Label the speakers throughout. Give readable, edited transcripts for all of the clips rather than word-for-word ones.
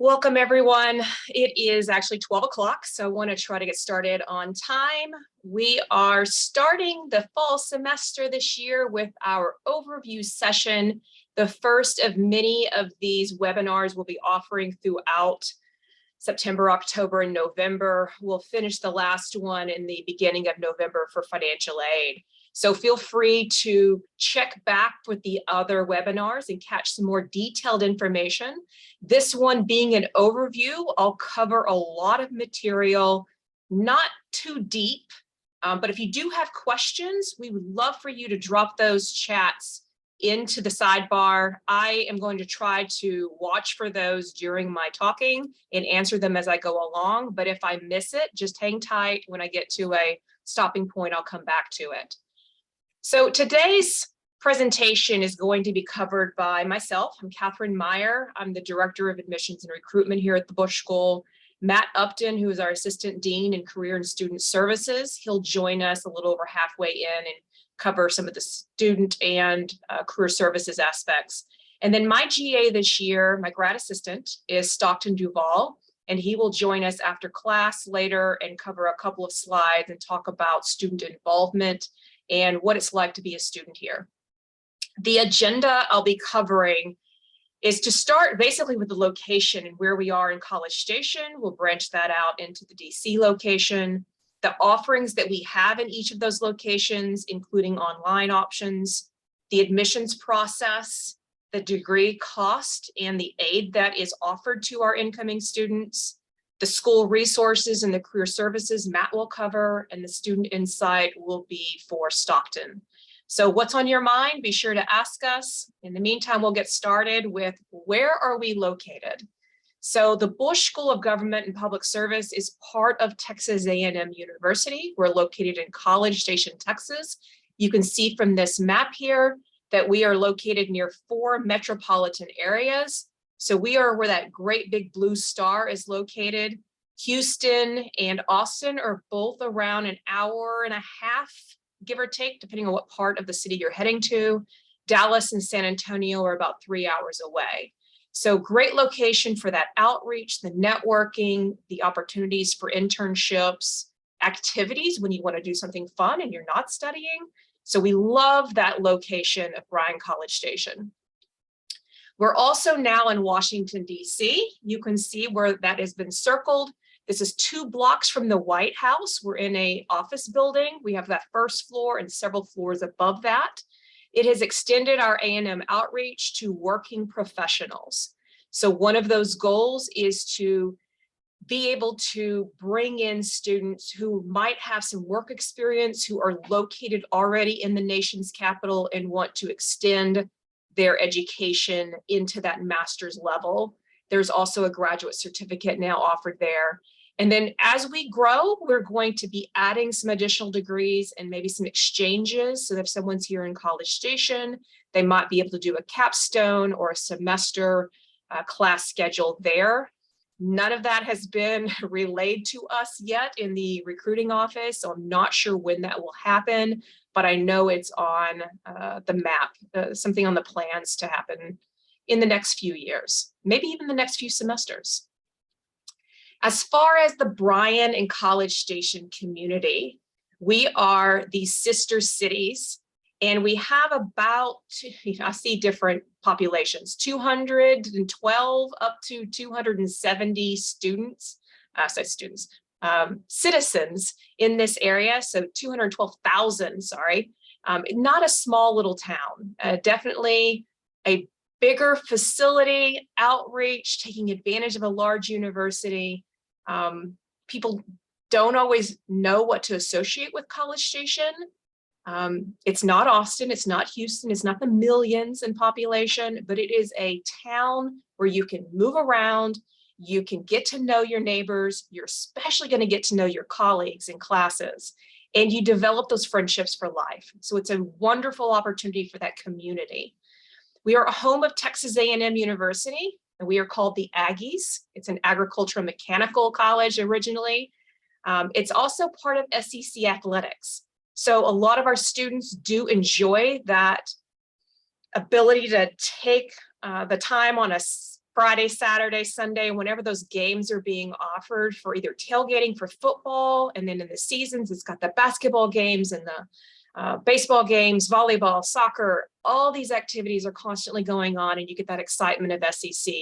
Speaker 1: Welcome, everyone. It is actually 12 o'clock, so I want to try to get started on time. We are starting the fall semester this year with our overview session. The first of many of these webinars we'll be offering throughout September, October, and November. We'll finish the last one in the beginning of November for financial aid. So feel free to check back with the other webinars and catch some more detailed information. This one being an overview, I'll cover a lot of material, not too deep, but if you do have questions, we would love for you to drop those chats into the sidebar. I am going to try to watch for those during my talking and answer them as I go along, but if I miss it, just hang tight. When I get to a stopping point, I'll come back to it. So today's presentation is going to be covered by myself. I'm Catherine Meyer. I'm the Director of Admissions and Recruitment here at the Bush School. Matt Upton, who is our Assistant Dean in Career and Student Services, he'll join us a little over halfway in and cover some of the student and career services aspects. And then my GA this year, my grad assistant, is Stockton Duval, and he will join us after class later and cover a couple of slides and talk about student involvement and what it's like to be a student here. The agenda I'll be covering is to start basically with the location and where we are in College Station. We'll branch that out into the DC location, the offerings that we have in each of those locations, including online options, the admissions process, the degree cost and the aid that is offered to our incoming students, the school resources and the career services Matt will cover, and the student insight will be for Stockton. So what's on your mind? Be sure to ask us. In the meantime, we'll get started with where are we located? So the Bush School of Government and Public Service is part of Texas A&M University. We're located in College Station, Texas. You can see from this map here that we are located near 4 metropolitan areas. So we are where that great big blue star is located. Houston and Austin are both around an hour and a half, give or take, depending on what part of the city you're heading to. Dallas and San Antonio are about 3 hours away. So great location for that outreach, the networking, the opportunities for internships, activities when you want to do something fun and you're not studying. So we love that location of Bryan College Station. We're also now in Washington, DC. You can see where that has been circled. This is 2 blocks from the White House. We're in an office building. We have that first floor and several floors above that. It has extended our A&M outreach to working professionals. So one of those goals is to be able to bring in students who might have some work experience, who are located already in the nation's capital and want to extend their education into that master's level. There's also a graduate certificate now offered there. And then as we grow, we're going to be adding some additional degrees and maybe some exchanges. So if someone's here in College Station, they might be able to do a capstone or a semester class schedule there. None of that has been relayed to us yet in the recruiting office, so I'm not sure when that will happen, but I know it's on the map, something on the plans to happen in the next few years, maybe even the next few semesters. As far as the Bryan and College Station community, we are the sister cities, and we have about, I see different populations, 212 up to 270 students, citizens in this area. So 212,000, sorry. Not a small little town, definitely a bigger facility, outreach, taking advantage of a large university. People don't always know what to associate with College Station. It's not Austin, it's not Houston, it's not the millions in population, but it is a town where you can move around, you can get to know your neighbors, you're especially going to get to know your colleagues in classes, and you develop those friendships for life. So it's a wonderful opportunity for that community. We are a home of Texas A&M University, and we are called the Aggies. It's an agricultural mechanical college originally. It's also part of SEC athletics. So a lot of our students do enjoy that ability to take the time on a Friday, Saturday, Sunday, whenever those games are being offered for either tailgating for football, and then in the seasons, it's got the basketball games and the baseball games, volleyball, soccer, all these activities are constantly going on, and you get that excitement of SEC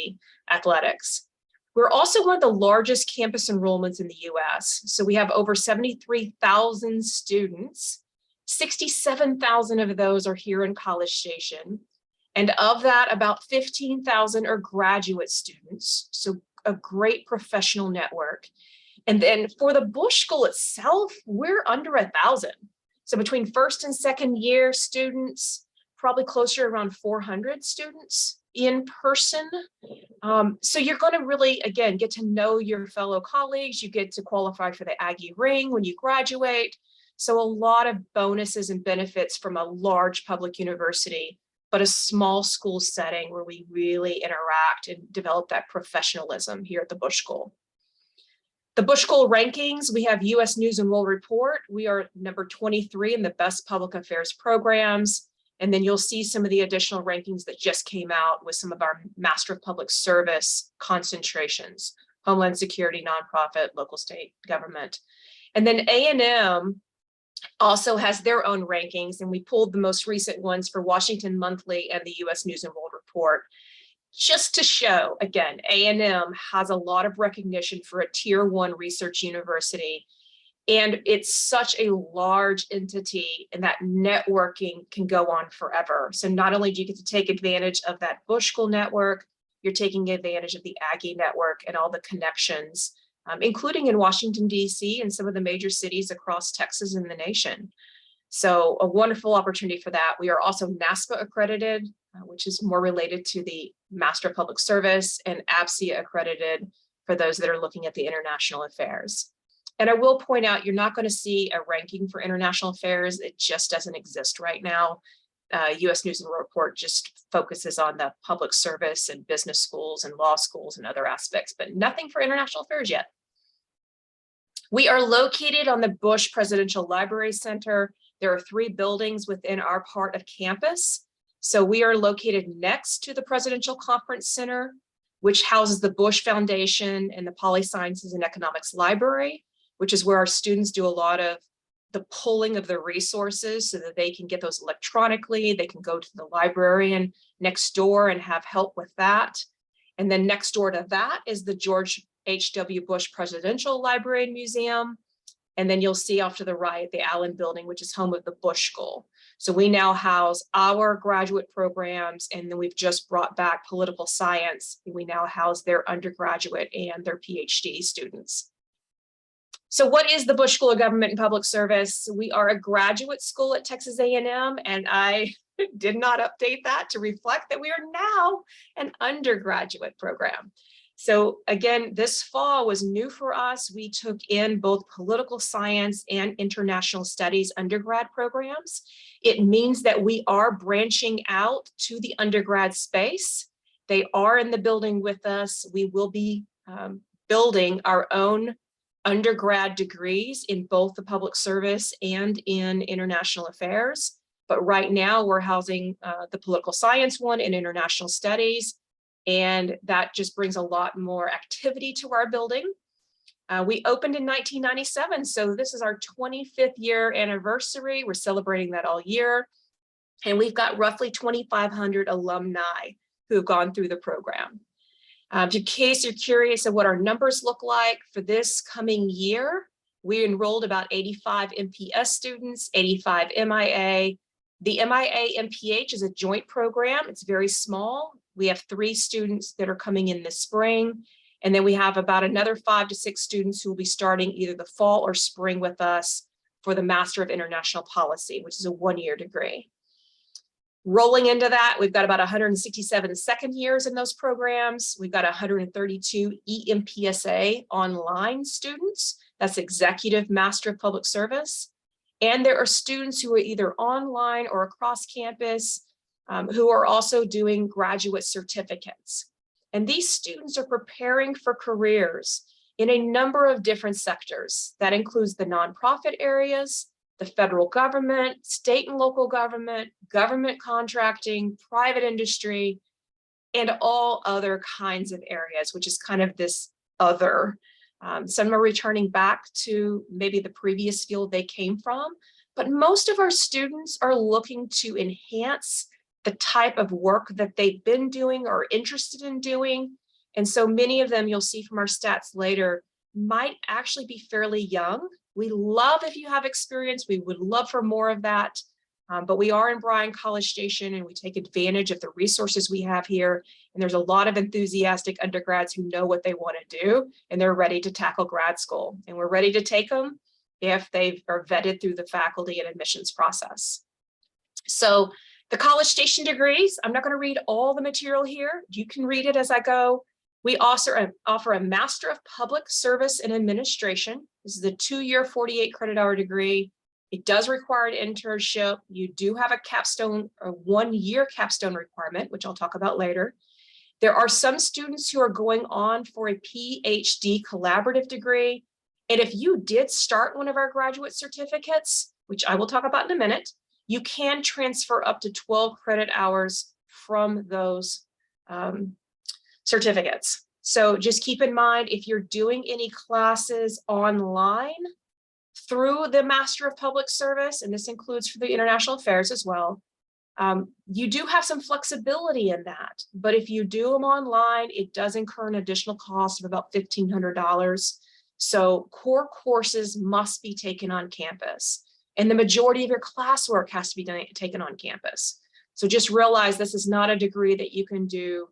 Speaker 1: athletics. We're also one of the largest campus enrollments in the US. So we have over 73,000 students. 67,000 of those are here in College Station. And of that, about 15,000 are graduate students. So a great professional network. And then for the Bush School itself, we're under 1,000. So between first and second year students, probably closer around 400 students in person. So you're going to really, again, get to know your fellow colleagues. You get to qualify for the Aggie Ring when you graduate. So a lot of bonuses and benefits from a large public university, but a small school setting where we really interact and develop that professionalism here at the Bush School. The Bush School rankings, we have US News and World Report. We are number 23 in the best public affairs programs. And then you'll see some of the additional rankings that just came out with some of our Master of Public Service concentrations, Homeland Security, nonprofit, local state government. And then A&M also has their own rankings, and we pulled the most recent ones for Washington Monthly and the US News and World Report, just to show, again, A&M has a lot of recognition for a tier 1 research university. And it's such a large entity, and that networking can go on forever. So not only do you get to take advantage of that Bush School network, you're taking advantage of the Aggie network and all the connections, including in Washington, D.C. and some of the major cities across Texas and the nation. So a wonderful opportunity for that. We are also NASPA accredited, which is more related to the Master of Public Service, and APSIA accredited for those that are looking at the international affairs. And I will point out, you're not going to see a ranking for international affairs. It just doesn't exist right now. US News and World Report just focuses on the public service and business schools and law schools and other aspects, but nothing for international affairs yet. We are located on the Bush Presidential Library Center. There are 3 buildings within our part of campus. So we are located next to the Presidential Conference Center, which houses the Bush Foundation and the Poli Sciences and Economics Library, which is where our students do a lot of the pulling of the resources so that they can get those electronically. They can go to the librarian next door and have help with that. And then next door to that is the George H.W. Bush Presidential Library and Museum. And then you'll see off to the right, the Allen Building, which is home of the Bush School. So we now house our graduate programs, and then we've just brought back political science. We now house their undergraduate and their PhD students. So what is the Bush School of Government and Public Service? We are a graduate school at Texas A&M, and I did not update that to reflect that we are now an undergraduate program. So again, this fall was new for us. We took in both political science and international studies undergrad programs. It means that we are branching out to the undergrad space. They are in the building with us. We will be building our own undergrad degrees in both the public service and in international affairs. But right now we're housing the political science one in international studies. And that just brings a lot more activity to our building. We opened in 1997, so this is our 25th year anniversary. We're celebrating that all year. And we've got roughly 2,500 alumni who have gone through the program. In case you're curious of what our numbers look like for this coming year, we enrolled about 85 MPS students, 85 MIA. The MIA MPH is a joint program. It's very small. We have 3 students that are coming in this spring. And then we have about another 5 to 6 students who will be starting either the fall or spring with us for the Master of International Policy, which is a 1-year degree. Rolling into that, we've got about 167 second years in those programs. We've got 132 EMPSA online students. That's Executive Master of Public Service. And there are students who are either online or across campus who are also doing graduate certificates. And these students are preparing for careers in a number of different sectors. That includes the nonprofit areas, the federal government, state and local government, government contracting, private industry. and all other kinds of areas, which is kind of this other. Some are returning back to maybe the previous field they came from, but most of our students are looking to enhance the type of work that they've been doing or interested in doing. And so many of them, you'll see from our stats later, might actually be fairly young. We love if you have experience, we would love for more of that. But we are in Bryan-College Station and we take advantage of the resources we have here. And there's a lot of enthusiastic undergrads who know what they want to do and they're ready to tackle grad school. And we're ready to take them if they are vetted through the faculty and admissions process. So the College Station degrees, I'm not going to read all the material here. You can read it as I go. We also offer a Master of Public Service and Administration. This is a 2-year, 48 credit hour degree. It does require an internship. You do have a capstone, a 1-year capstone requirement, which I'll talk about later. There are some students who are going on for a PhD collaborative degree. And if you did start one of our graduate certificates, which I will talk about in a minute, you can transfer up to 12 credit hours from those certificates. So just keep in mind, if you're doing any classes online through the Master of Public Service, and this includes for the International Affairs as well, you do have some flexibility in that. But if you do them online, it does incur an additional cost of about $1,500. So core courses must be taken on campus. And the majority of your classwork has to be taken on campus. So just realize this is not a degree that you can do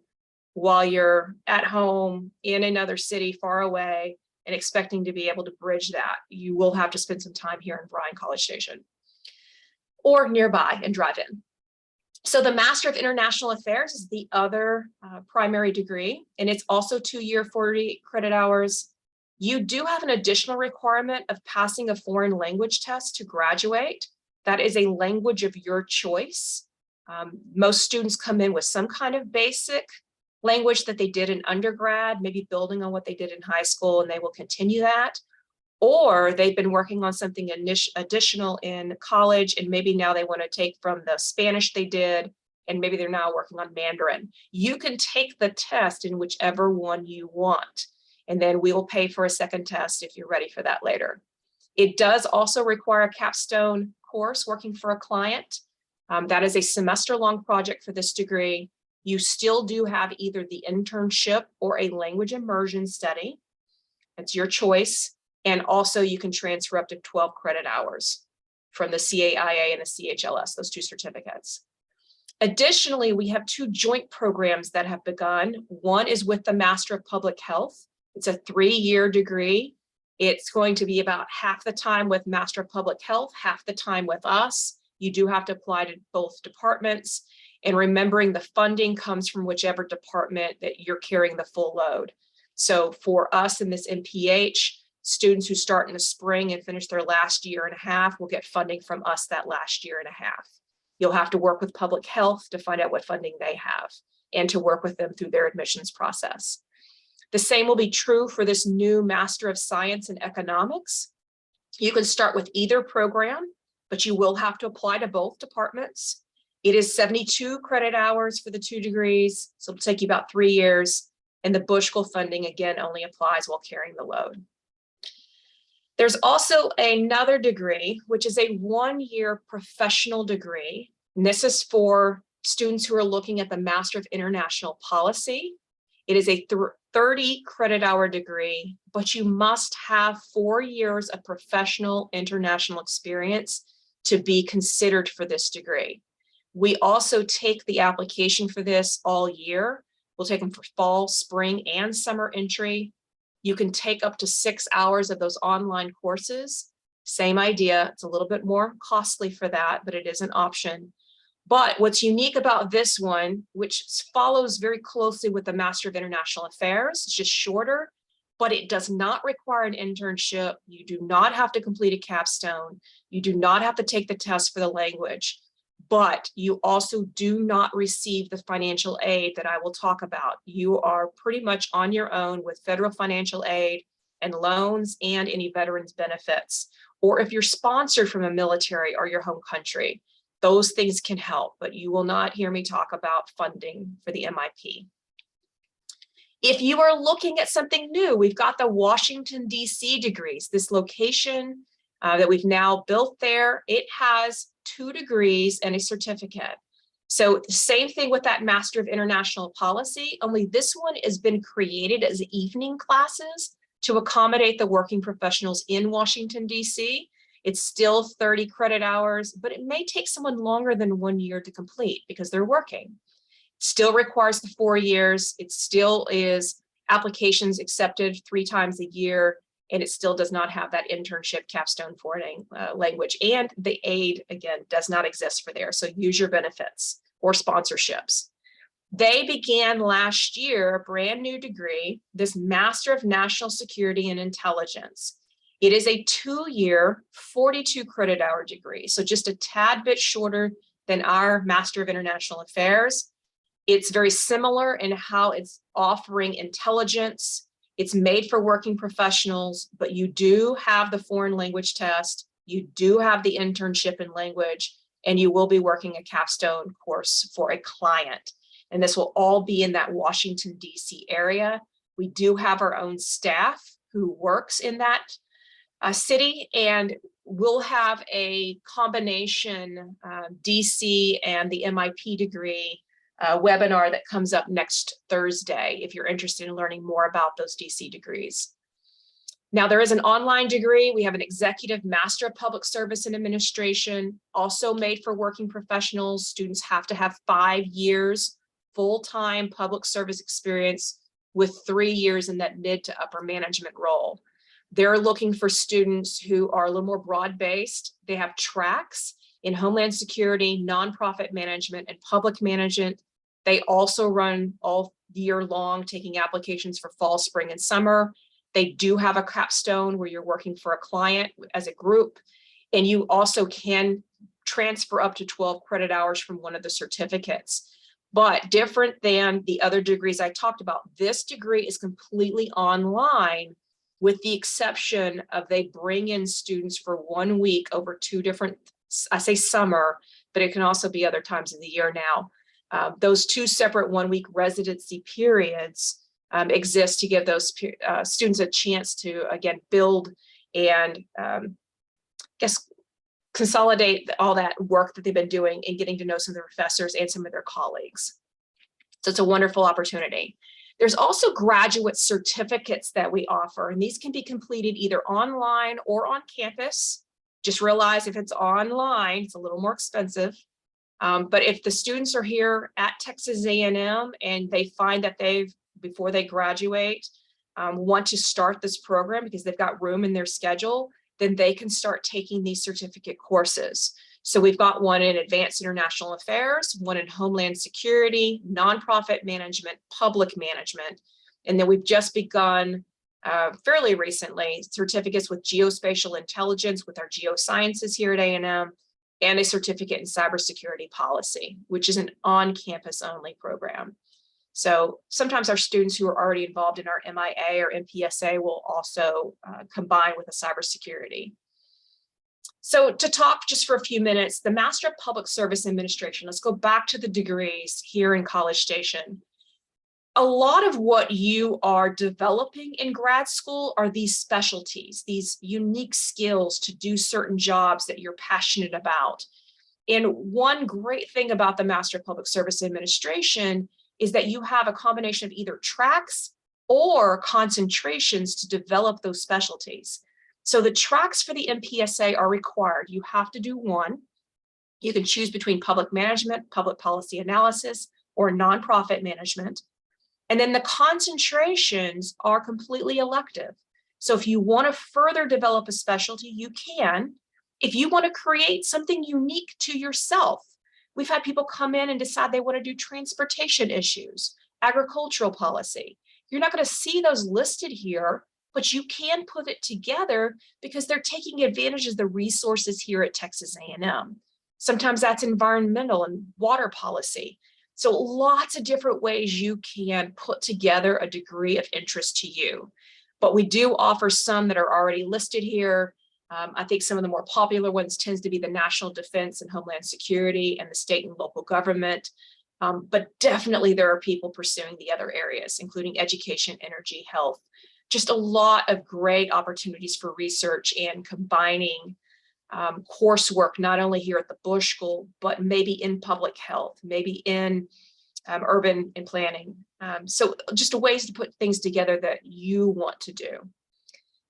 Speaker 1: while you're at home in another city far away and expecting to be able to bridge that. You will have to spend some time here in Bryan-College Station or nearby and drive in. So the Master of International Affairs is the other primary degree, and it's also 2-year, 40 credit hours. You do have an additional requirement of passing a foreign language test to graduate. That is a language of your choice. Most students come in with some kind of basic language that they did in undergrad, maybe building on what they did in high school, and they will continue that. Or they've been working on something additional in college, and maybe now they want to take from the Spanish they did, and maybe they're now working on Mandarin. You can take the test in whichever one you want, and then we will pay for a second test if you're ready for that later. It does also require a capstone course working for a client. That is a semester-long project for this degree. You still do have either the internship or a language immersion study. It's your choice. And also you can transfer up to 12 credit hours from the CAIA and the CHLS, those 2 certificates. Additionally, we have 2 joint programs that have begun. One is with the Master of Public Health. It's a 3-year degree. It's going to be about half the time with Master of Public Health, half the time with us. You do have to apply to both departments. And remembering the funding comes from whichever department that you're carrying the full load. So for us in this MPH, students who start in the spring and finish their last year and a half will get funding from us that last year and a half. You'll have to work with public health to find out what funding they have and to work with them through their admissions process. The same will be true for this new Master of Science and Economics. You can start with either program, but you will have to apply to both departments. It is 72 credit hours for the 2 degrees, so it'll take you about 3 years. And the Bushel funding, again, only applies while carrying the load. There's also another degree, which is a 1-year professional degree. And this is for students who are looking at the Master of International Policy. It is a 30 credit hour degree, but you must have 4 years of professional international experience to be considered for this degree. We also take the application for this all year. We'll take them for fall, spring, and summer entry. You can take up to 6 hours of those online courses. Same idea, it's a little bit more costly for that, but it is an option. But what's unique about this one, which follows very closely with the Master of International Affairs, it's just shorter, but it does not require an internship. You do not have to complete a capstone. You do not have to take the test for the language, but you also do not receive the financial aid that I will talk about. You are pretty much on your own with federal financial aid and loans and any veterans benefits, or if you're sponsored from a military or your home country. those things can help, but you will not hear me talk about funding for the MIP. If you are looking at something new, we've got the Washington, D.C. degrees. This location that we've now built there, it has 2 degrees and a certificate. So the same thing with that Master of International Policy, only this one has been created as evening classes to accommodate the working professionals in Washington, D.C. It's still 30 credit hours, but it may take someone longer than 1 year to complete because they're working. Still requires the 4 years. It still is applications accepted 3 times a year, and it still does not have that internship capstone forwarding language. And the aid, again, does not exist for there. So use your benefits or sponsorships. They began last year, a brand new degree, this Master of National Security and Intelligence. It is a 2-year, 42 credit hour degree. So just a tad bit shorter than our Master of International Affairs. It's very similar in how it's offering intelligence. It's made for working professionals, but you do have the foreign language test. You do have the internship in language, and you will be working a capstone course for a client. And this will all be in that Washington, D.C. area. We do have our own staff who works in that city, and we'll have a combination DC and the MIP degree webinar that comes up next Thursday if you're interested in learning more about those DC degrees. Now, there is an online degree. We have an Executive Master of Public Service and Administration, also made for working professionals. Students have to have 5 years full-time public service experience with 3 years in that mid to upper management role. They're looking for students who are a little more broad-based. They have tracks in Homeland Security, nonprofit management, and public management. They also run all year long, taking applications for fall, spring, and summer. They do have a capstone where you're working for a client as a group, and you also can transfer up to 12 credit hours from one of the certificates. But different than the other degrees I talked about, this degree is completely online, with the exception of they bring in students for 1 week over 2 different, I say summer, but it can also be other times of the year now. Those 2 separate 1-week residency periods exist to give those students a chance to, again, build and consolidate all that work that they've been doing and getting to know some of the professors and some of their colleagues. So it's a wonderful opportunity. There's also graduate certificates that we offer, and these can be completed either online or on campus. Just realize if it's online, it's a little more expensive. But if the students are here at Texas A&M and they find that before they graduate, want to start this program because they've got room in their schedule, then they can start taking these certificate courses. So we've got one in Advanced International Affairs, one in Homeland Security, Nonprofit Management, Public Management, and then we've just begun fairly recently certificates with Geospatial Intelligence with our Geosciences here at A&M, and a certificate in Cybersecurity Policy, which is an on-campus only program. So sometimes our students who are already involved in our MIA or MPSA will also combine with a cybersecurity. So to talk just for a few minutes, the Master of Public Service Administration, let's go back to the degrees here in College Station. A lot of what you are developing in grad school are these specialties, these unique skills to do certain jobs that you're passionate about. And one great thing about the Master of Public Service Administration is that you have a combination of either tracks or concentrations to develop those specialties. So the tracks for the MPSA are required. You have to do one. You can choose between public management, public policy analysis, or nonprofit management. And then the concentrations are completely elective. So if you want to further develop a specialty, you can. If you want to create something unique to yourself, we've had people come in and decide they want to do transportation issues, agricultural policy. You're not going to see those listed here, but you can put it together because they're taking advantage of the resources here at Texas A&M. Sometimes that's environmental and water policy. So lots of different ways you can put together a degree of interest to you. But we do offer some that are already listed here. I think some of the more popular ones tends to be the national defense and homeland security and the state and local government. But definitely there are people pursuing the other areas, including education, energy, health, just a lot of great opportunities for research and combining coursework, not only here at the Bush School, but maybe in public health, maybe in urban and planning. So just ways to put things together that you want to do.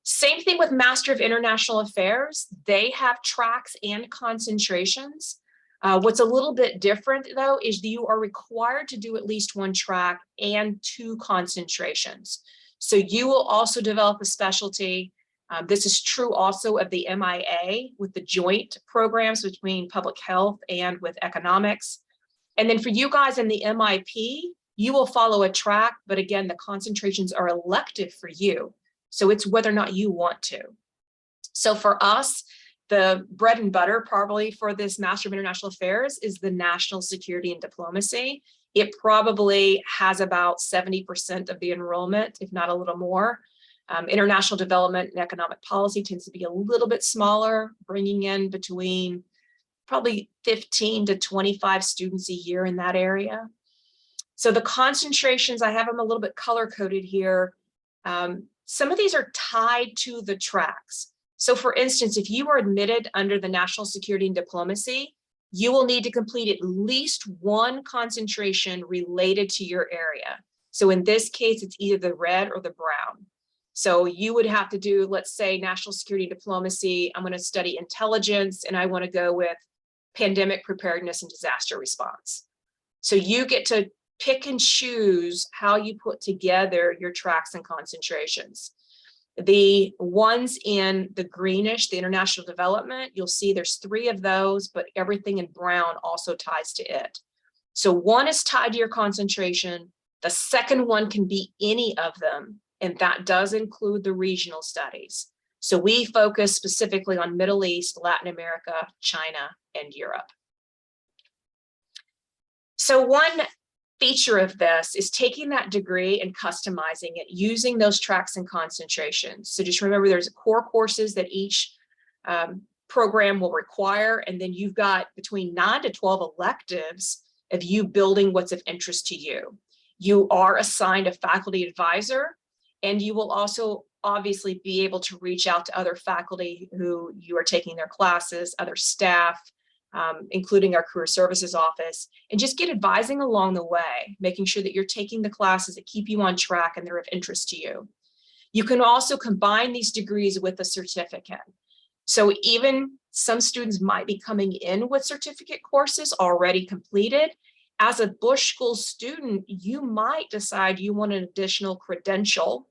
Speaker 1: Same thing with Master of International Affairs. They have tracks and concentrations. What's a little bit different though is you are required to do at least one track and 2 concentrations. So you will also develop a specialty. This is true also of the MIA with the joint programs between public health and with economics. And then for you guys in the MIP, you will follow a track, but again, the concentrations are elective for you. So it's whether or not you want to. So for us, the bread and butter probably for this Master of International Affairs is the national security and diplomacy. It probably has about 70% of the enrollment, if not a little more. International development and economic policy tends to be a little bit smaller, bringing in between probably 15 to 25 students a year in that area. So the concentrations, I have them a little bit color coded here. Some of these are tied to the tracks. So for instance, if you are admitted under the national security and diplomacy, you will need to complete at least one concentration related to your area. So in this case, it's either the red or the brown. So you would have to do, let's say, national security diplomacy. I'm going to study intelligence and I want to go with pandemic preparedness and disaster response. So you get to pick and choose how you put together your tracks and concentrations. The ones in the greenish, the international development, you'll see there's 3 of those, but everything in brown also ties to it. So one is tied to your concentration. The second one can be any of them, and that does include the regional studies. So we focus specifically on Middle East, Latin America, China, and Europe. So one feature of this is taking that degree and customizing it using those tracks and concentrations. So just remember there's core courses that each program will require, and then you've got between 9 to 12 electives of you building what's of interest to you. You are assigned a faculty advisor, and you will also obviously be able to reach out to other faculty who you are taking their classes, other staff, including our career services office, and just get advising along the way, making sure that you're taking the classes that keep you on track and they're of interest to you. You can also combine these degrees with a certificate. So even some students might be coming in with certificate courses already completed. As a Bush School student, you might decide you want an additional credential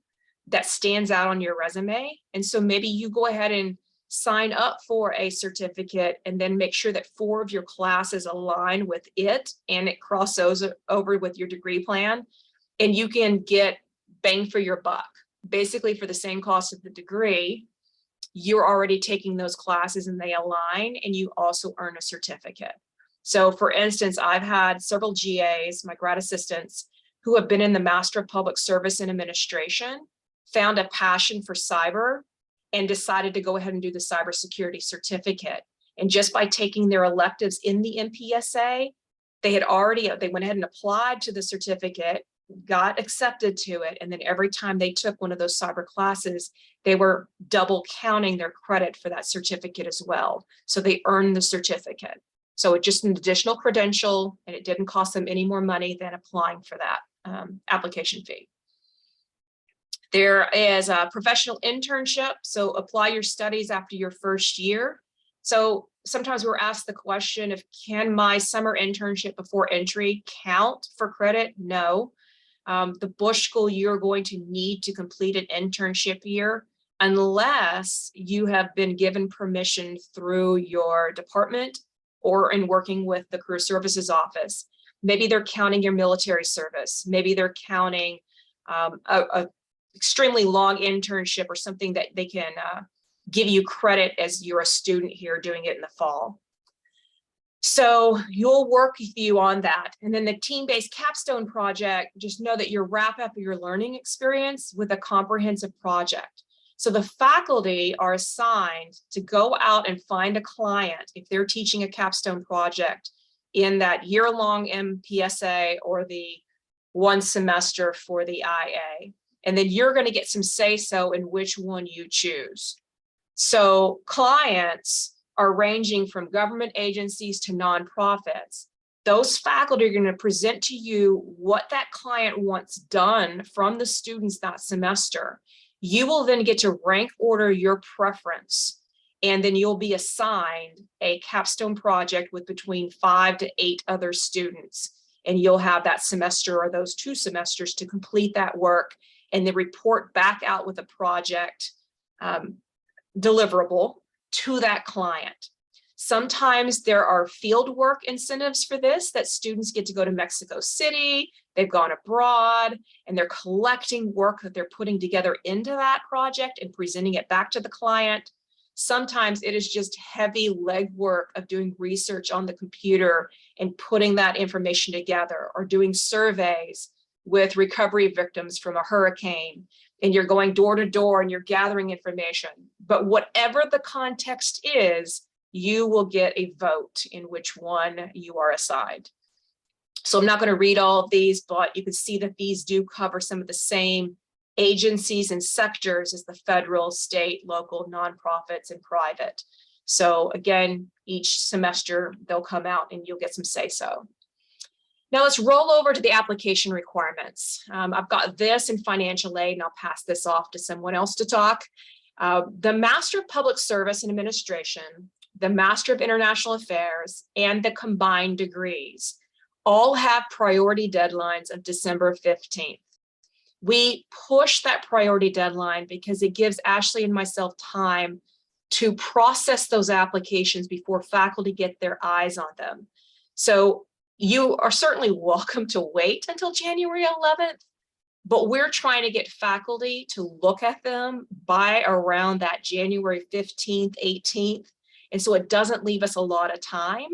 Speaker 1: that stands out on your resume. And so maybe you go ahead and sign up for a certificate and then make sure that 4 of your classes align with it and it crosses over with your degree plan, and you can get bang for your buck. Basically, for the same cost of the degree, you're already taking those classes and they align, and you also earn a certificate. So for instance, I've had several GAs, my grad assistants, who have been in the Master of Public Service and Administration, found a passion for cyber, and decided to go ahead and do the cybersecurity certificate. And just by taking their electives in the MPSA, they went ahead and applied to the certificate, got accepted to it, and then every time they took one of those cyber classes, they were double counting their credit for that certificate as well. So they earned the certificate. So it's just an additional credential, and it didn't cost them any more money than applying for that application fee. There is a professional internship, so apply your studies after your first year. So sometimes we're asked the question of, can my summer internship before entry count for credit? No. The Bush School, you're going to need to complete an internship year unless you have been given permission through your department or in working with the Career Services Office. Maybe they're counting your military service. Maybe they're counting a extremely long internship or something that they can give you credit as you're a student here doing it in the fall. So you'll work with you on that. And then the team-based capstone project, just know that you wrap up your learning experience with a comprehensive project. So the faculty are assigned to go out and find a client if they're teaching a capstone project in that year-long MPSA or the 1 semester for the IA. And then you're going to get some say-so in which one you choose. So clients are ranging from government agencies to nonprofits. Those faculty are going to present to you what that client wants done from the students that semester. You will then get to rank order your preference, and then you'll be assigned a capstone project with between 5 to 8 other students. And you'll have that semester or those 2 semesters to complete that work and then report back out with a project deliverable to that client. Sometimes there are field work incentives for this, that students get to go to Mexico City, they've gone abroad, and they're collecting work that they're putting together into that project and presenting it back to the client. Sometimes it is just heavy legwork of doing research on the computer and putting that information together, or doing surveys with recovery victims from a hurricane, and you're going door to door and you're gathering information. But whatever the context is, you will get a vote in which one you are assigned. So I'm not going to read all of these, but you can see that these do cover some of the same agencies and sectors as the federal, state, local, nonprofits, and private. So again, each semester they'll come out and you'll get some say-so. Now let's roll over to the application requirements. I've got this in financial aid, and I'll pass this off to someone else to talk. The Master of Public Service and Administration, the Master of International Affairs, and the combined degrees all have priority deadlines of December 15th. We push that priority deadline because it gives Ashley and myself time to process those applications before faculty get their eyes on them. So you are certainly welcome to wait until January 11th, but we're trying to get faculty to look at them by around that January 15th, 18th. And so it doesn't leave us a lot of time.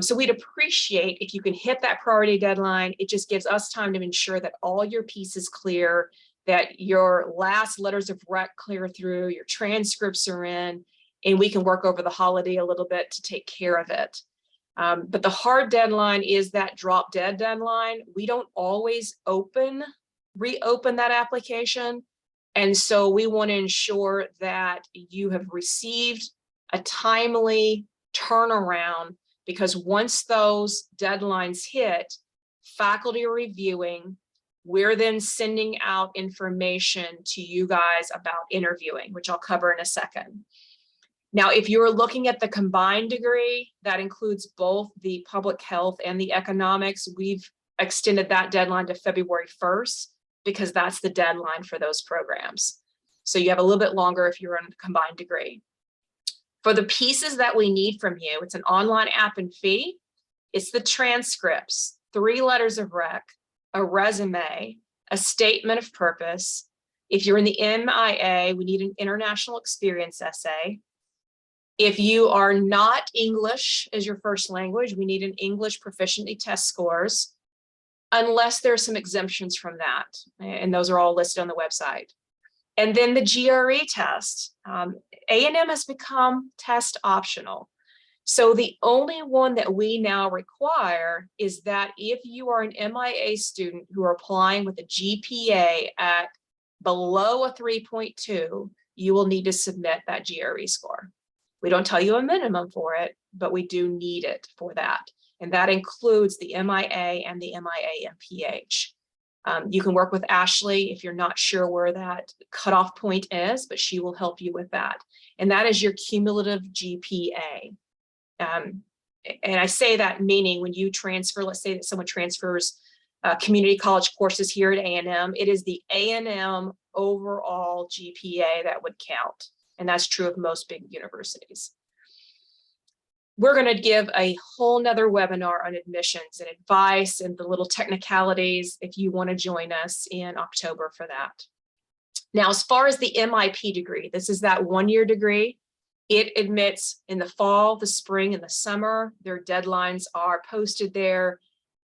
Speaker 1: So we'd appreciate if you can hit that priority deadline. It just gives us time to ensure that all your pieces clear, that your last letters of rec clear through, your transcripts are in, and we can work over the holiday a little bit to take care of it. But the hard deadline is that drop dead deadline. We don't always reopen that application. And so we want to ensure that you have received a timely turnaround, because once those deadlines hit, faculty are reviewing, we're then sending out information to you guys about interviewing, which I'll cover in a second. Now, if you're looking at the combined degree, that includes both the public health and the economics. We've extended that deadline to February 1st because that's the deadline for those programs. So you have a little bit longer if you're in a combined degree. For the pieces that we need from you, it's an online app and fee. It's the transcripts, 3 letters of rec, a resume, a statement of purpose. If you're in the MIA, we need an international experience essay. If you are not English as your first language, we need an English proficiency test scores, unless there's some exemptions from that. And those are all listed on the website. And then the GRE test. A&M has become test optional. So the only one that we now require is that if you are an MIA student who are applying with a GPA at below a 3.2, you will need to submit that GRE score. We don't tell you a minimum for it, but we do need it for that. And that includes the MIA and the MIA MPH. You can work with Ashley if you're not sure where that cutoff point is, but she will help you with that. And that is your cumulative GPA. And I say that meaning when you transfer, let's say that someone transfers community college courses here at A&M, it is the A&M overall GPA that would count. And that's true of most big universities. We're going to give a whole nother webinar on admissions and advice and the little technicalities if you want to join us in October for that. Now, as far as the MIP degree, this is that 1-year degree. It admits in the fall, the spring, and the summer. Their deadlines are posted there.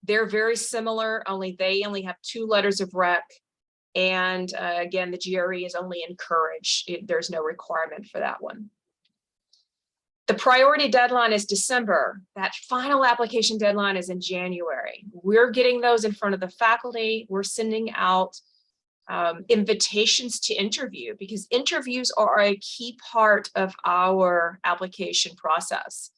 Speaker 1: They're very similar, only they only have 2 letters of rec. And again, the GRE is only encouraged. There's no requirement for that one. The priority deadline is December. That final application deadline is in January. We're getting those in front of the faculty. We're sending out invitations to interview, because interviews are a key part of our application process.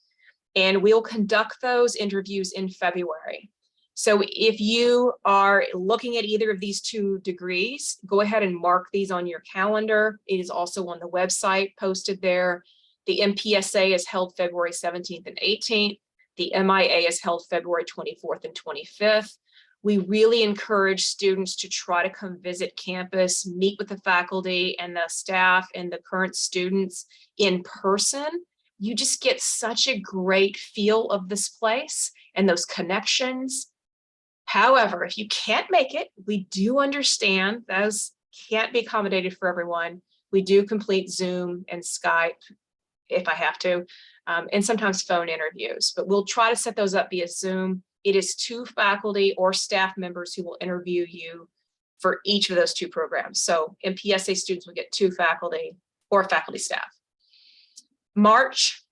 Speaker 1: And we'll conduct those interviews in February. So if you are looking at either of these 2 degrees, go ahead and mark these on your calendar. It is also on the website posted there. The MPSA is held February 17th and 18th. The MIA is held February 24th and 25th. We really encourage students to try to come visit campus, meet with the faculty and the staff and the current students in person. You just get such a great feel of this place and those connections. However, if you can't make it, we do understand those can't be accommodated for everyone. We do complete Zoom and Skype if I have to, and sometimes phone interviews, but we'll try to set those up via Zoom. It is 2 faculty or staff members who will interview you for each of those 2 programs. So MPSA students will get 2 faculty or faculty staff. March,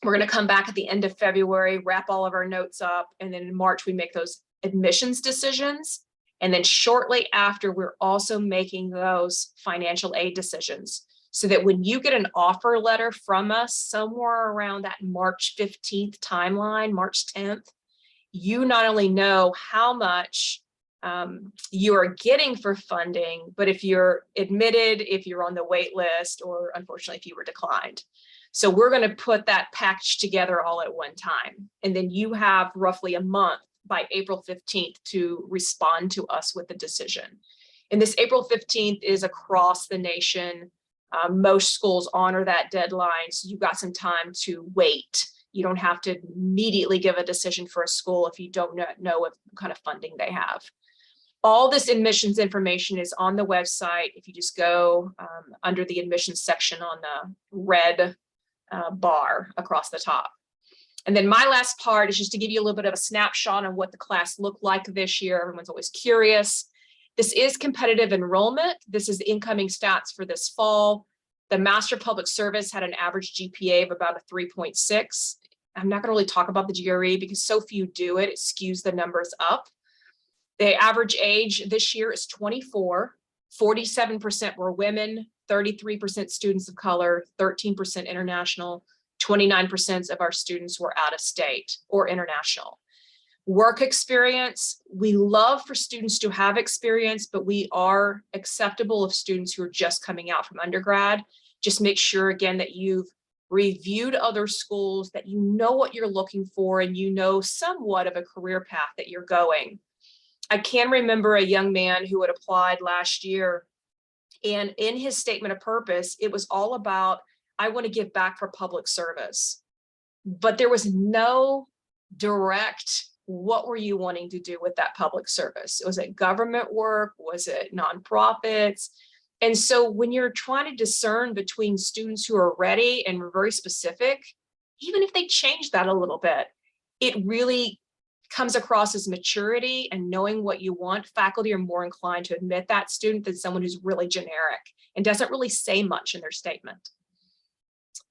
Speaker 1: we're going to come back at the end of February, wrap all of our notes up, and then in March we make those admissions decisions. And then shortly after, we're also making those financial aid decisions, so that when you get an offer letter from us somewhere around that March 15th timeline, March 10th, you not only know how much you are getting for funding, but if you're admitted, if you're on the wait list, or unfortunately, if you were declined. So we're going to put that package together all at one time. And then you have roughly a month by April 15th to respond to us with the decision. And this April 15th is across the nation. Most schools honor that deadline, so you've got some time to wait. You don't have to immediately give a decision for a school if you don't know what kind of funding they have. All this admissions information is on the website. If you just go under the admissions section on the red bar across the top. And then my last part is just to give you a little bit of a snapshot on what the class looked like this year. Everyone's always curious. This is competitive enrollment. This is the incoming stats for this fall. The Master Public Service had an average GPA of about a 3.6. I'm not going to really talk about the GRE because so few do it. It skews the numbers up. The average age this year is 24. 47% were women, 33% students of color, 13% international, 29% of our students were out of state or international. Work experience, we love for students to have experience, but we are acceptable of students who are just coming out from undergrad. Just make sure, again, that you've reviewed other schools, that you know what you're looking for, and you know somewhat of a career path that you're going. I can remember a young man who had applied last year, and in his statement of purpose, it was all about, I want to give back for public service. But there was no direct, what were you wanting to do with that public service? Was it government work? Was it nonprofits? And so when you're trying to discern between students who are ready and very specific, even if they change that a little bit, it really comes across as maturity and knowing what you want. Faculty are more inclined to admit that student than someone who's really generic and doesn't really say much in their statement.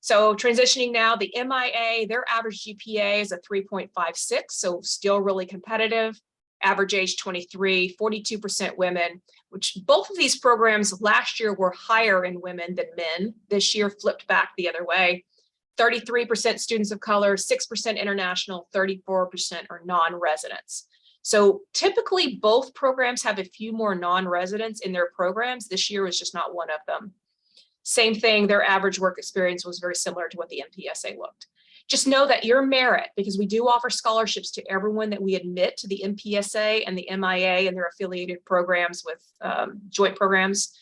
Speaker 1: So transitioning now, the MIA, their average GPA is a 3.56, so still really competitive. Average age 23, 42% women, which both of these programs last year were higher in women than men. This year flipped back the other way. 33% students of color, 6% international, 34% are non-residents. So typically both programs have a few more non-residents in their programs. This year was just not one of them. Same thing, their average work experience was very similar to what the MPSA looked. Just know that your merit, because we do offer scholarships to everyone that we admit to the MPSA and the MIA and their affiliated programs with joint programs.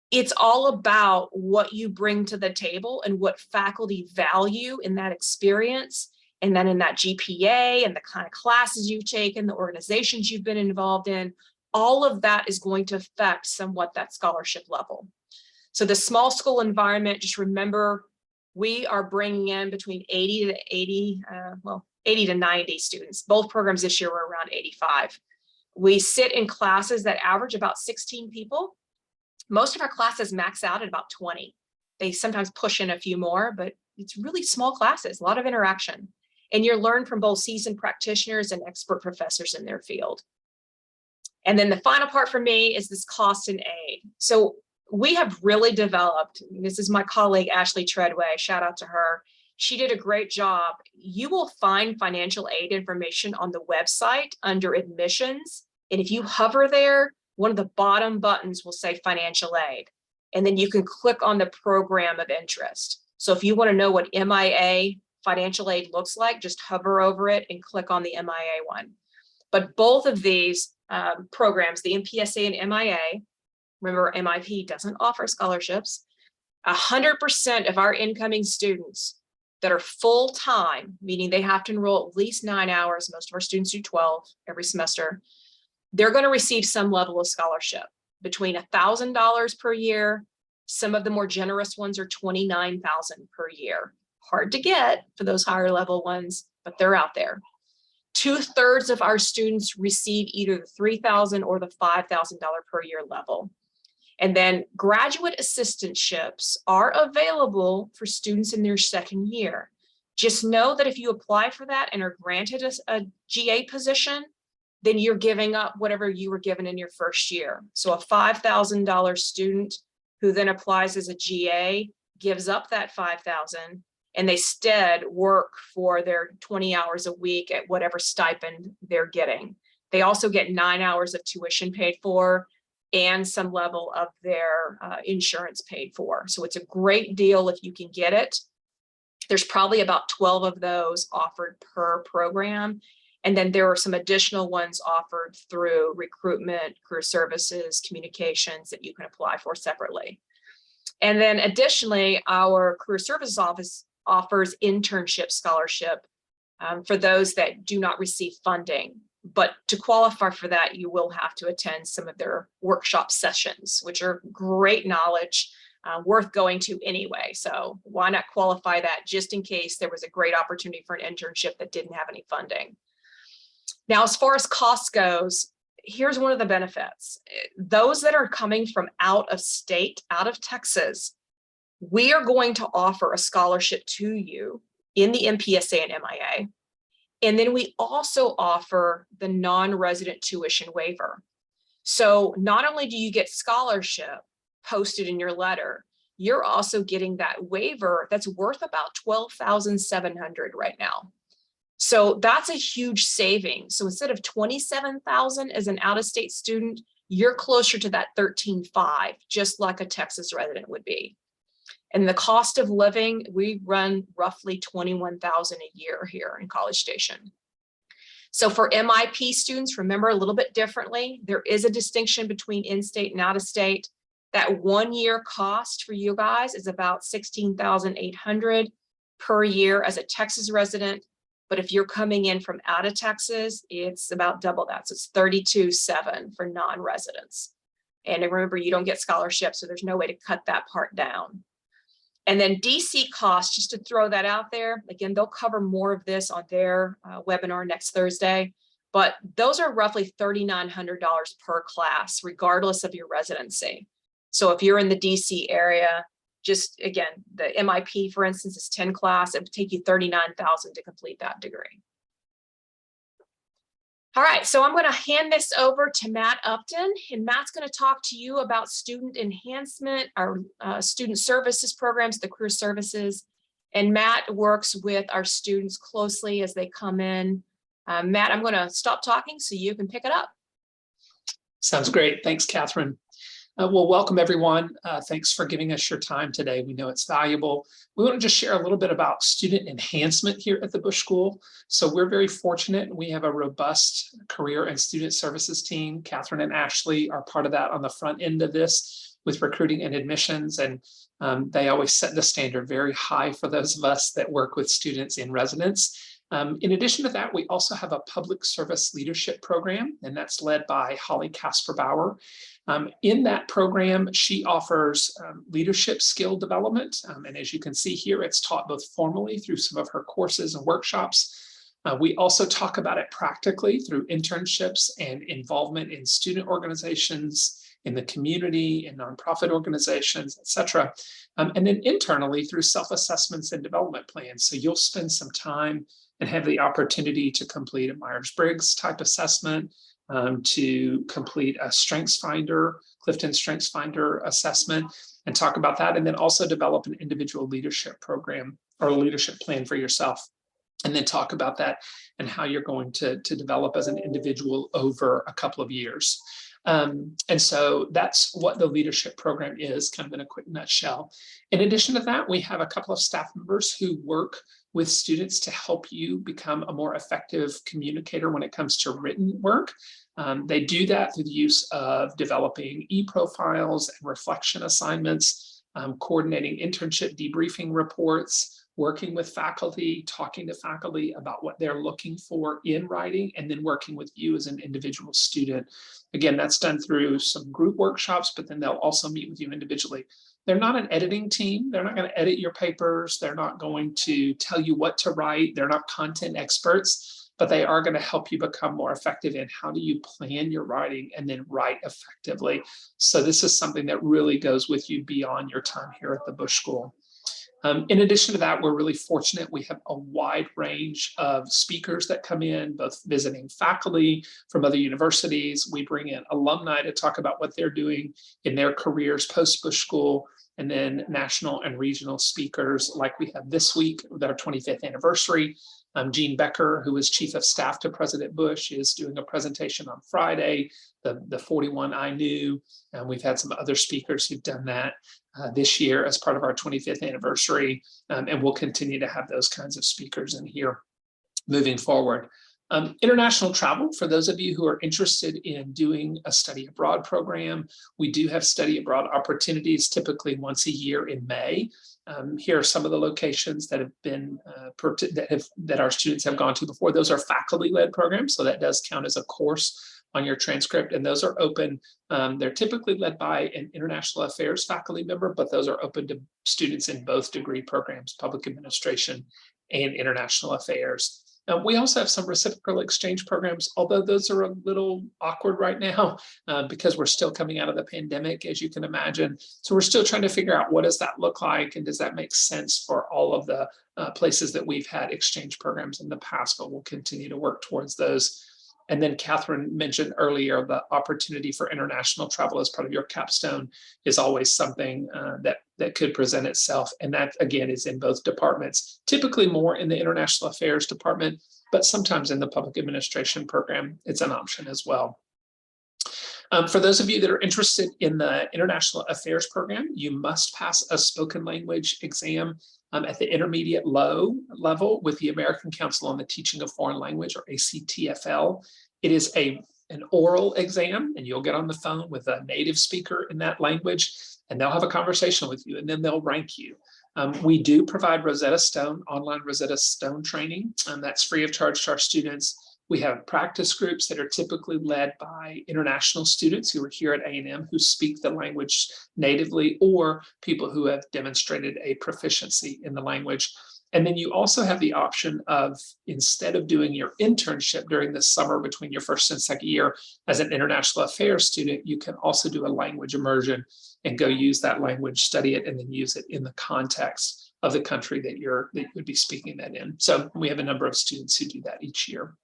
Speaker 1: It's all about what you bring to the table and what faculty value in that experience, and then in that GPA and the kind of classes you've taken, the organizations you've been involved in. All of that is going to affect somewhat that scholarship level. So the small school environment, just remember, we are bringing in between 80 to 90 students. Both programs this year were around 85. We sit in classes that average about 16 people. Most of our classes max out at about 20. They sometimes push in a few more, but it's really small classes, a lot of interaction. And you learn from both seasoned practitioners and expert professors in their field. And then the final part for me is this cost and aid. So we have really developed, this is my colleague, Ashley Treadway, shout out to her. She did a great job. You will find financial aid information on the website under admissions. And if you hover there, one of the bottom buttons will say financial aid. And then you can click on the program of interest. So if you want to know what MIA financial aid looks like, just hover over it and click on the MIA one. But both of these programs, the MPSA and MIA, remember MIP doesn't offer scholarships, 100% of our incoming students that are full-time, meaning they have to enroll at least 9 hours, most of our students do 12 every semester, they're going to receive some level of scholarship between $1,000 per year. Some of the more generous ones are $29,000 per year. Hard to get for those higher level ones, but they're out there. 2/3 of our students receive either the $3,000 or the $5,000 per year level. And then graduate assistantships are available for students in their second year. Just know that if you apply for that and are granted a GA position, then you're giving up whatever you were given in your first year. So a $5,000 student who then applies as a GA gives up that $5,000 and they instead work for their 20 hours a week at whatever stipend they're getting. They also get 9 hours of tuition paid for and some level of their insurance paid for. So it's a great deal if you can get it. There's probably about 12 of those offered per program. And then there are some additional ones offered through recruitment, career services, communications that you can apply for separately. And then additionally, our career services office offers internship scholarship for those that do not receive funding. But to qualify for that, you will have to attend some of their workshop sessions, which are great knowledge, worth going to anyway. So why not qualify that just in case there was a great opportunity for an internship that didn't have any funding. Now, as far as cost goes, here's one of the benefits. Those that are coming from out of state, out of Texas, we are going to offer a scholarship to you in the MPSA and MIA. And then we also offer the non-resident tuition waiver. So not only do you get scholarship posted in your letter, you're also getting that waiver that's worth about $12,700 right now. So that's a huge saving. So instead of $27,000 as an out-of-state student, you're closer to that $13,500, just like a Texas resident would be. And the cost of living, we run roughly $21,000 a year here in College Station. So for MIP students, remember a little bit differently. There is a distinction between in-state and out-of-state. That 1 year cost for you guys is about $16,800 per year as a Texas resident. But if you're coming in from out of Texas, it's about double that. So it's $32,700 for non-residents. And remember, you don't get scholarships, so there's no way to cut that part down. And then DC costs, just to throw that out there, again, they'll cover more of this on their webinar next Thursday, but those are roughly $3,900 per class, regardless of your residency. So if you're in the DC area, just again, the MIP, for instance, is 10 class, it would take you $39,000 to complete that degree. All right, so I'm going to hand this over to Matt Upton, and Matt's going to talk to you about student enhancement, our student services programs, the career services. And Matt works with our students closely as they come in. Matt, I'm going to stop talking so you can pick it up.
Speaker 2: Sounds great. Thanks, Catherine. Well, welcome everyone. Thanks for giving us your time today. We know it's valuable. We want to just share a little bit about student enhancement here at the Bush School. So we're very fortunate. We have a robust career and student services team. Catherine and Ashley are part of that on the front end of this with recruiting and admissions. And they always set the standard very high for those of us that work with students in residence. In addition to that, we also have a public service leadership program, and that's led by Holly Kasper-Bauer. In that program, she offers leadership skill development. And as you can see here, it's taught both formally through some of her courses and workshops, We also talk about it practically through internships and involvement in student organizations, in the community, in nonprofit organizations, et cetera. And then internally through self-assessments and development plans. So you'll spend some time and have the opportunity to complete a Myers-Briggs type assessment, to complete a StrengthsFinder, Clifton StrengthsFinder assessment, and talk about that. And then also develop an individual leadership program or leadership plan for yourself. And then talk about that and how you're going to develop as an individual over a couple of years. And so that's what the leadership program is, kind of in a quick nutshell. In addition to that, we have a couple of staff members who work with students to help you become a more effective communicator when it comes to written work. They do that through the use of developing e-profiles and reflection assignments, coordinating internship debriefing reports, working with faculty, talking to faculty about what they're looking for in writing, and then working with you as an individual student. Again, that's done through some group workshops, but then they'll also meet with you individually. They're not an editing team. They're not going to edit your papers. They're not going to tell you what to write. They're not content experts, but they are going to help you become more effective in how do you plan your writing and then write effectively. So this is something that really goes with you beyond your time here at the Bush School. In addition to that, we're really fortunate. We have a wide range of speakers that come in, both visiting faculty from other universities. We bring in alumni to talk about what they're doing in their careers post-Bush School, and then national and regional speakers like we have this week with our 25th anniversary. Gene Becker, who is Chief of Staff to President Bush, is doing a presentation on Friday, the 41 I Knew. And we've had some other speakers who've done that this year as part of our 25th anniversary. And we'll continue to have those kinds of speakers in here moving forward. International travel, for those of you who are interested in doing a study abroad program, we do have study abroad opportunities typically once a year in May. Here are some of the locations that have been that our students have gone to before. Those are faculty-led programs, so that does count as a course on your transcript, and those are open. They're typically led by an international affairs faculty member, but those are open to students in both degree programs, public administration and international affairs. We also have some reciprocal exchange programs, although those are a little awkward right now because we're still coming out of the pandemic, as you can imagine. So we're still trying to figure out what does that look like and does that make sense for all of the places that we've had exchange programs in the past, but we'll continue to work towards those. And then Catherine mentioned earlier, the opportunity for international travel as part of your capstone is always something that could present itself. And that, again, is in both departments, typically more in the international affairs department, but sometimes in the public administration program, it's an option as well. For those of you that are interested in the international affairs program, you must pass a spoken language exam at the intermediate low level with the American Council on the Teaching of Foreign Language, or ACTFL. It is an oral exam, and you'll get on the phone with a native speaker in that language, and they'll have a conversation with you, and then they'll rank you. We do provide Rosetta Stone, online Rosetta Stone training, and that's free of charge to our students. We have practice groups that are typically led by international students who are here at A&M who speak the language natively, or people who have demonstrated a proficiency in the language. And then you also have the option of, instead of doing your internship during the summer between your first and second year as an international affairs student, you can also do a language immersion and go use that language, study it, and then use it in the context of the country that you would be speaking that in. So we have a number of students who do that each year.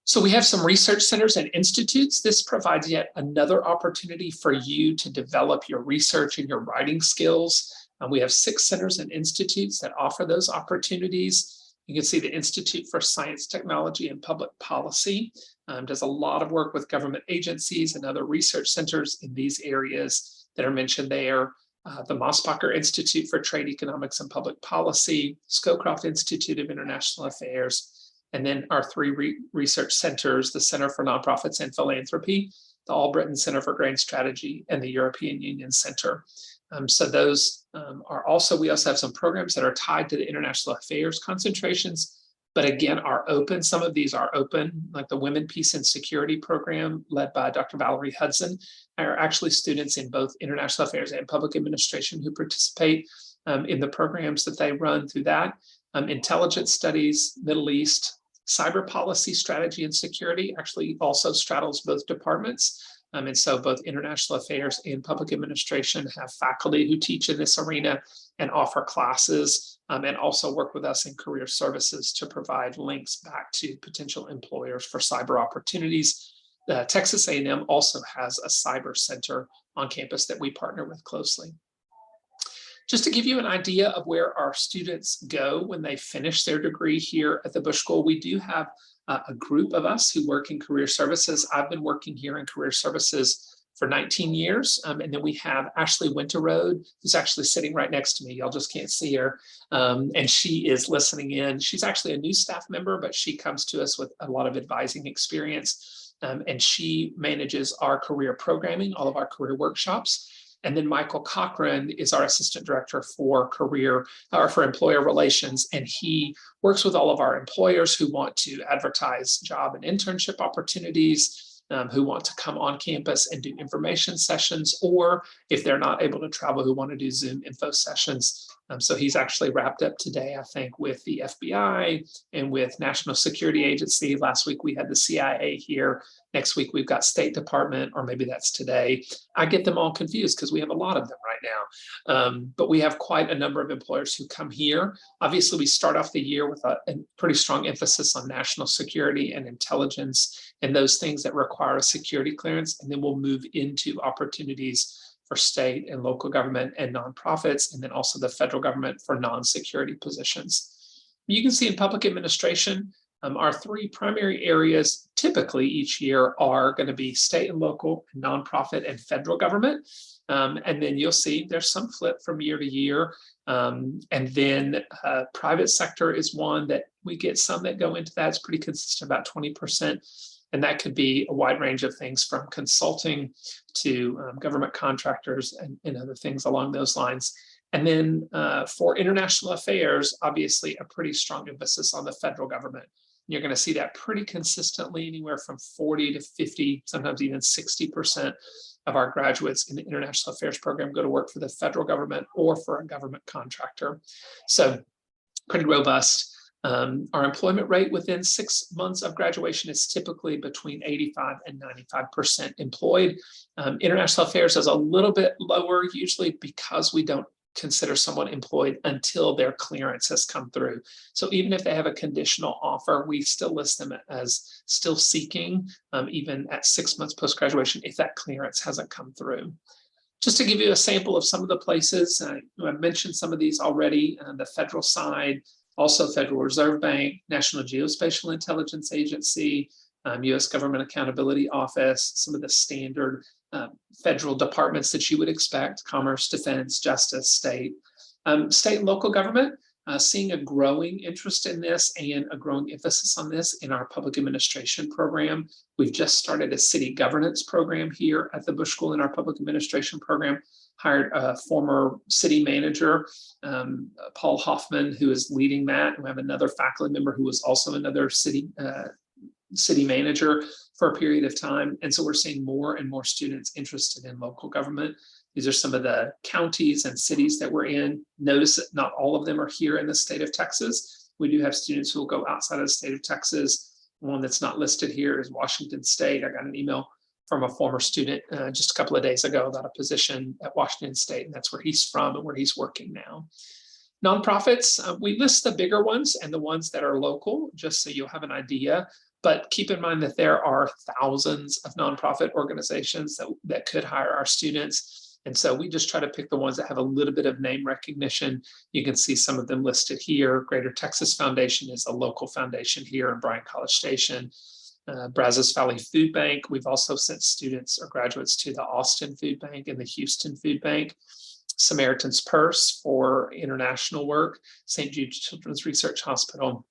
Speaker 2: So we have some research centers and institutes. This provides yet another opportunity for you to develop your research and your writing skills. We have 6 centers and institutes that offer those opportunities. You can see the Institute for Science, Technology, and Public Policy does a lot of work with government agencies and other research centers in these areas that are mentioned there. The Mosbacher Institute for Trade, Economics, and Public Policy, Scowcroft Institute of International Affairs, and then our 3 research centers, the Center for Nonprofits and Philanthropy, the Albritton Center for Grand Strategy, and the European Union Center. So those are also, we also have some programs that are tied to the international affairs concentrations, but again, are open. Some of these are open, like the Women, Peace, and Security program led by Dr. Valerie Hudson, are actually students in both international affairs and public administration who participate in the programs that they run through that. intelligence studies, Middle East, cyber policy, strategy, and security actually also straddles both departments. And so both international affairs and public administration have faculty who teach in this arena and offer classes, and also work with us in career services to provide links back to potential employers for cyber opportunities. Texas A&M also has a cyber center on campus that we partner with closely. Just to give you an idea of where our students go when they finish their degree here at the Bush School, we do have a group of us who work in career services. I've been working here in career services for 19 years. And then we have Ashley Winterroad, who's actually sitting right next to me. Y'all just can't see her. And she is listening in. She's actually a new staff member, but she comes to us with a lot of advising experience. And she manages our career programming, all of our career workshops. And then Michael Cochran is our assistant director for for employer relations. And he works with all of our employers who want to advertise job and internship opportunities, who want to come on campus and do information sessions, or if they're not able to travel, who want to do Zoom info sessions. So he's actually wrapped up today, I think, with the FBI and with National Security Agency. Last week we had the CIA here. Next week we've got State Department, or maybe that's today. I get them all confused because we have a lot of them right now. But we have quite a number of employers who come here. Obviously, we start off the year with a pretty strong emphasis on national security and intelligence and those things that require a security clearance. And then we'll move into opportunities for state and local government and nonprofits, and then also the federal government for non-security positions. You can see in public administration, our three primary areas typically each year are going to be state and local, nonprofit, and federal government. And then you'll see there's some flip from year to year. And then private sector is one that we get some that go into that. It's pretty consistent, about 20%. And that could be a wide range of things from consulting to government contractors and other things along those lines. And then for international affairs, obviously a pretty strong emphasis on the federal government. You're going to see that pretty consistently, anywhere from 40 to 50, sometimes even 60% of our graduates in the international affairs program go to work for the federal government or for a government contractor. So pretty robust. Our employment rate within 6 months of graduation is typically between 85 and 95% employed. International affairs is a little bit lower, usually because we don't consider someone employed until their clearance has come through. So even if they have a conditional offer, we still list them as still seeking, even at 6 months post-graduation, if that clearance hasn't come through. Just to give you a sample of some of the places, I've mentioned some of these already on the federal side, also Federal Reserve Bank, National Geospatial Intelligence Agency, U.S. Government Accountability Office, some of the standard federal departments that you would expect: Commerce, Defense, Justice, State. State and local government, seeing a growing interest in this and a growing emphasis on this in our public administration program. We've just started a city governance program here at the Bush School in our public administration program, hired a former city manager, Paul Hoffman, who is leading that. We have another faculty member who was also another city manager for a period of time. And so we're seeing more and more students interested in local government. These are some of the counties and cities that we're in. Notice that not all of them are here in the state of Texas. We do have students who will go outside of the state of Texas. One that's not listed here is Washington State. I got an email from a former student just a couple of days ago about a position at Washington State, and that's where he's from and where he's working now. Nonprofits, we list the bigger ones and the ones that are local, just so you'll have an idea. But keep in mind that there are thousands of nonprofit organizations that could hire our students. And so we just try to pick the ones that have a little bit of name recognition. You can see some of them listed here. Greater Texas Foundation is a local foundation here in Bryan College Station. Brazos Valley Food Bank. We've also sent students or graduates to the Austin Food Bank and the Houston Food Bank. Samaritan's Purse for international work. St. Jude Children's Research Hospital.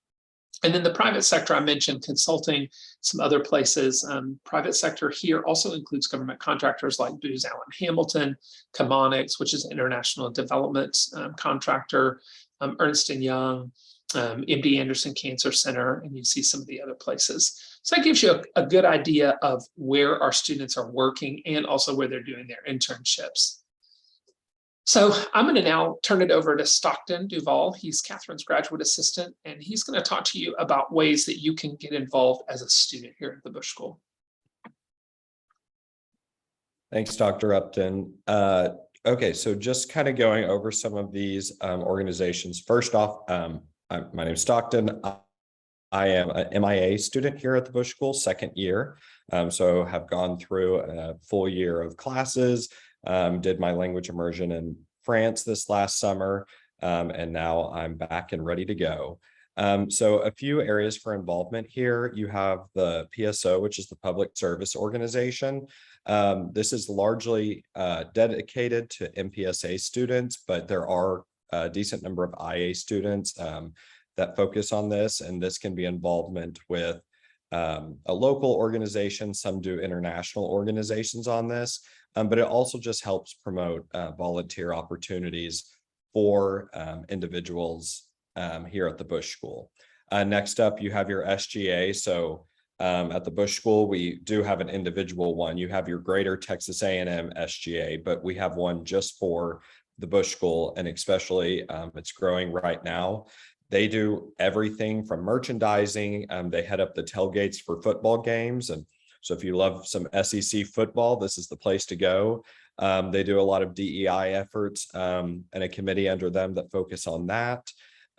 Speaker 2: And then the private sector, I mentioned consulting, some other places. Private sector here also includes government contractors like Booz Allen Hamilton, Chemonics, which is an international development contractor, Ernst & Young, MD Anderson Cancer Center, and you see some of the other places. So that gives you a good idea of where our students are working and also where they're doing their internships. So I'm going to now turn it over to Stockton Duvall. He's Catherine's graduate assistant, and he's going to talk to you about ways that you can get involved as a student here at the Bush School.
Speaker 3: Thanks, Dr. Upton. Okay, so just kind of going over some of these organizations. First off, my name is Stockton. I am an MIA student here at the Bush School, second year. So have gone through a full year of classes, did my language immersion in France this last summer, and now I'm back and ready to go. So a few areas for involvement here. You have the PSO, which is the Public Service Organization. This is largely dedicated to MPSA students, but there are a decent number of IA students that focus on this, and this can be involvement with a local organization. Some do international organizations on this, but it also just helps promote volunteer opportunities for individuals here at the Bush School. Next up, you have your SGA. So at the Bush School, we do have an individual one. You have your Greater Texas A&M SGA, but we have one just for the Bush School, and especially it's growing right now. They do everything from merchandising. They head up the tailgates for football games. And so if you love some SEC football, this is the place to go. They do a lot of DEI efforts and a committee under them that focus on that.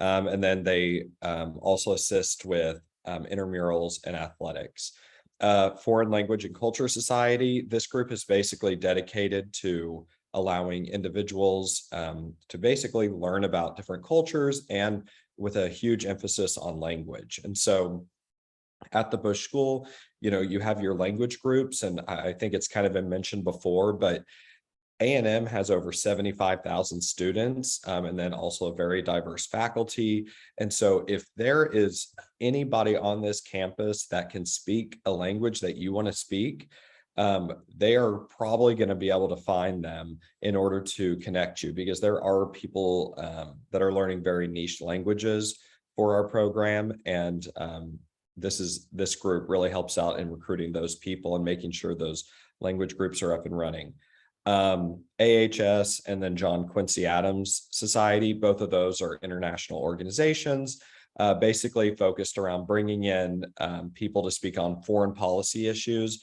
Speaker 3: And then they also assist with intramurals and athletics. Foreign Language and Culture Society, this group is basically dedicated to allowing individuals to basically learn about different cultures, and with a huge emphasis on language. And so at the Bush School, you have your language groups, and I think it's kind of been mentioned before, but A&M has over 75,000 students, and then also a very diverse faculty. And so if there is anybody on this campus that can speak a language that you want to speak, they are probably going to be able to find them in order to connect you, because there are people that are learning very niche languages for our program. And this group really helps out in recruiting those people and making sure those language groups are up and running. AHS and then John Quincy Adams Society, both of those are international organizations, basically focused around bringing in people to speak on foreign policy issues.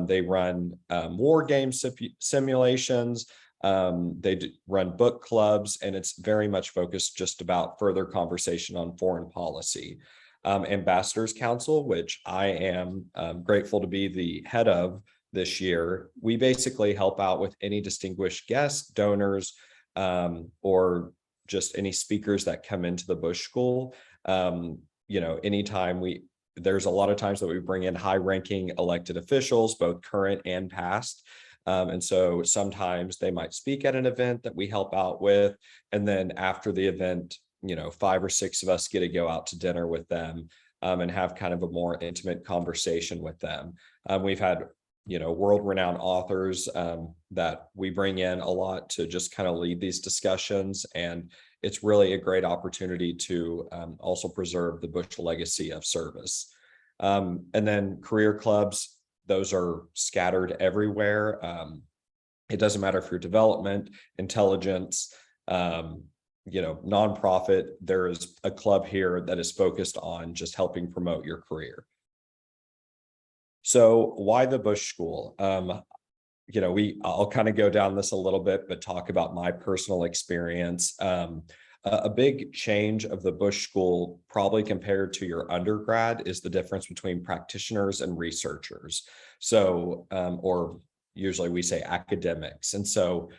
Speaker 3: They run war game simulations. They run book clubs, and it's very much focused just about further conversation on foreign policy. Ambassadors Council, which I am grateful to be the head of this year, we basically help out with any distinguished guests, donors, or just any speakers that come into the Bush School. Anytime there's a lot of times that we bring in high-ranking elected officials, both current and past. And so sometimes they might speak at an event that we help out with. And then after the event, 5 or 6 of us get to go out to dinner with them and have kind of a more intimate conversation with them. We've had world-renowned authors that we bring in a lot to just kind of lead these discussions. And it's really a great opportunity to also preserve the Bush legacy of service. And then career clubs, those are scattered everywhere. It doesn't matter if you're development, intelligence, nonprofit, there is a club here that is focused on just helping promote your career. So why the Bush School? I'll kind of go down this a little bit, but talk about my personal experience. A big change of the Bush School, probably compared to your undergrad, is the difference between practitioners and researchers. So, or usually we say academics. And so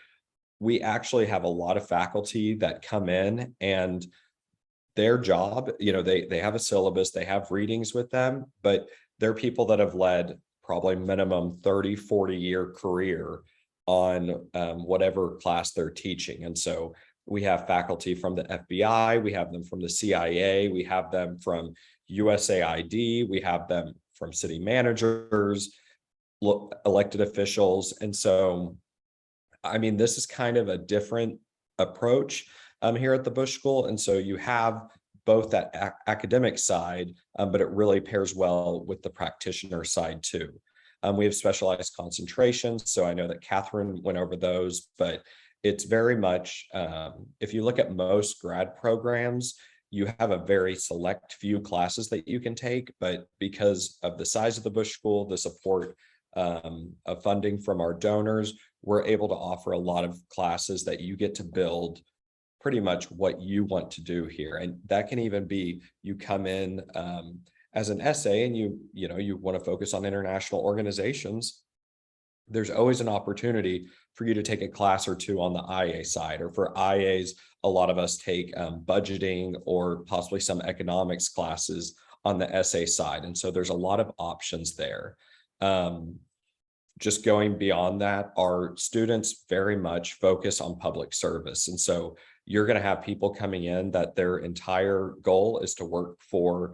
Speaker 3: we actually have a lot of faculty that come in, and their job, they have a syllabus, they have readings with them, but they're people that have led probably minimum 30, 40-year career on whatever class they're teaching. And so we have faculty from the FBI, we have them from the CIA, we have them from USAID, we have them from city managers, elected officials. And so, this is kind of a different approach here at the Bush School. And so you have both that academic side, but it really pairs well with the practitioner side too. We have specialized concentrations. So I know that Catherine went over those, but it's very much, if you look at most grad programs, you have a very select few classes that you can take, but because of the size of the Bush School, the support of funding from our donors, we're able to offer a lot of classes that you get to build pretty much what you want to do here. And that can even be, you come in as an SA and you want to focus on international organizations. There's always an opportunity for you to take a class or two on the IA side, or for IAs, a lot of us take budgeting or possibly some economics classes on the SA side. And so there's a lot of options there. Just going beyond that, our students very much focus on public service. And so you're going to have people coming in that their entire goal is to work for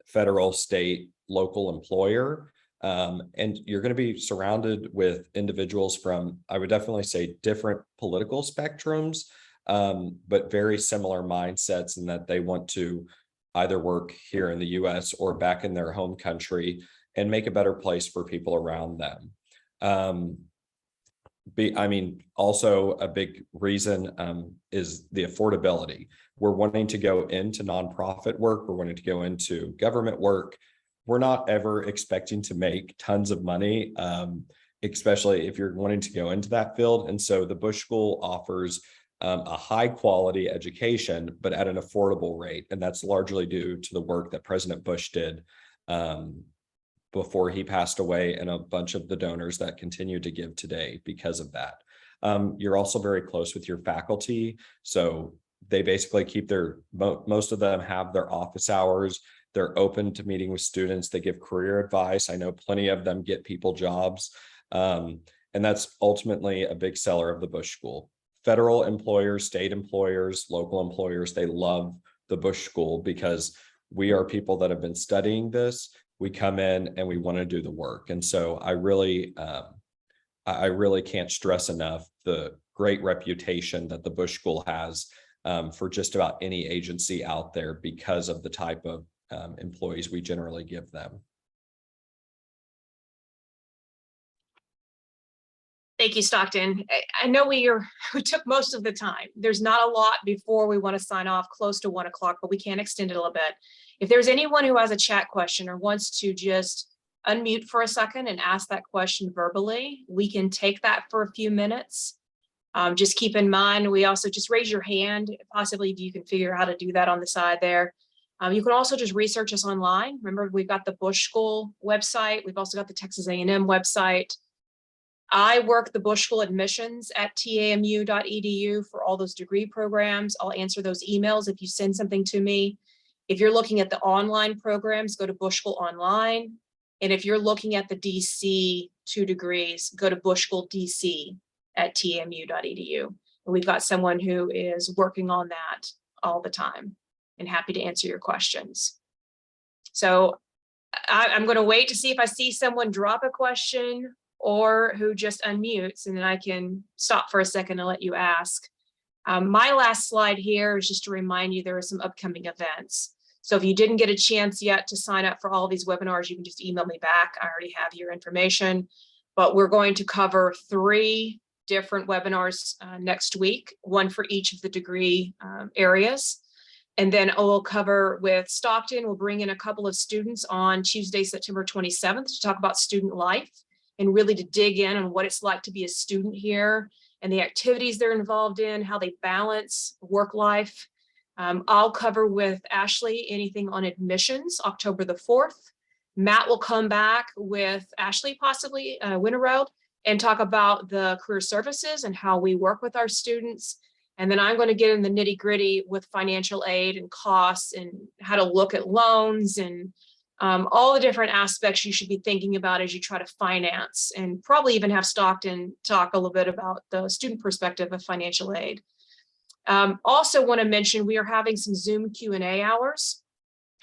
Speaker 3: federal, state, local employer. And you're going to be surrounded with individuals from, I would definitely say, different political spectrums, but very similar mindsets in that they want to either work here in the US or back in their home country and make a better place for people around them. Also a big reason is the affordability. We're wanting to go into nonprofit work. We're wanting to go into government work. We're not ever expecting to make tons of money, especially if you're wanting to go into that field. And so the Bush School offers a high quality education, but at an affordable rate. And that's largely due to the work that President Bush did before he passed away, and a bunch of the donors that continue to give today because of that. You're also very close with your faculty. So they basically keep most of them have their office hours. They're open to meeting with students. They give career advice. I know plenty of them get people jobs. And that's ultimately a big seller of the Bush School. Federal employers, state employers, local employers, they love the Bush School because we are people that have been studying this. We come in and we want to do the work. And so I really can't stress enough the great reputation that the Bush School has for just about any agency out there because of the type of employees we generally give them.
Speaker 1: Thank you, Stockton. I know we took most of the time. There's not a lot before we want to sign off, close to 1 o'clock, but we can extend it a little bit. If there's anyone who has a chat question or wants to just unmute for a second and ask that question verbally, we can take that for a few minutes. Just keep in mind, we also just raise your hand, possibly if you can figure out how to do that on the side there. You can also just research us online. Remember, we've got the Bush School website. We've also got the Texas A&M website. I work the Bush School admissions at tamu.edu for all those degree programs. I'll answer those emails if you send something to me. If you're looking at the online programs, go to Bush School Online. And if you're looking at the DC 2 degrees, go to Bush School DC at tamu.edu. And we've got someone who is working on that all the time and happy to answer your questions. So I'm going to wait to see if I see someone drop a question or who just unmutes, and then I can stop for a second and let you ask. My last slide here is just to remind you there are some upcoming events. So if you didn't get a chance yet to sign up for all these webinars, you can just email me back. I already have your information, but we're going to cover 3 different webinars next week, one for each of the degree areas. And then we'll cover with Stockton, we'll bring in a couple of students on Tuesday, September 27th to talk about student life and really to dig in on what it's like to be a student here and the activities they're involved in, how they balance work life. I'll cover with Ashley anything on admissions, October the 4th. Matt will come back with Ashley, possibly Winterroad, and talk about the career services and how we work with our students. And then I'm going to get in the nitty gritty with financial aid and costs and how to look at loans and all the different aspects you should be thinking about as you try to finance, and probably even have Stockton talk a little bit about the student perspective of financial aid. Also want to mention we are having some Zoom Q&A hours.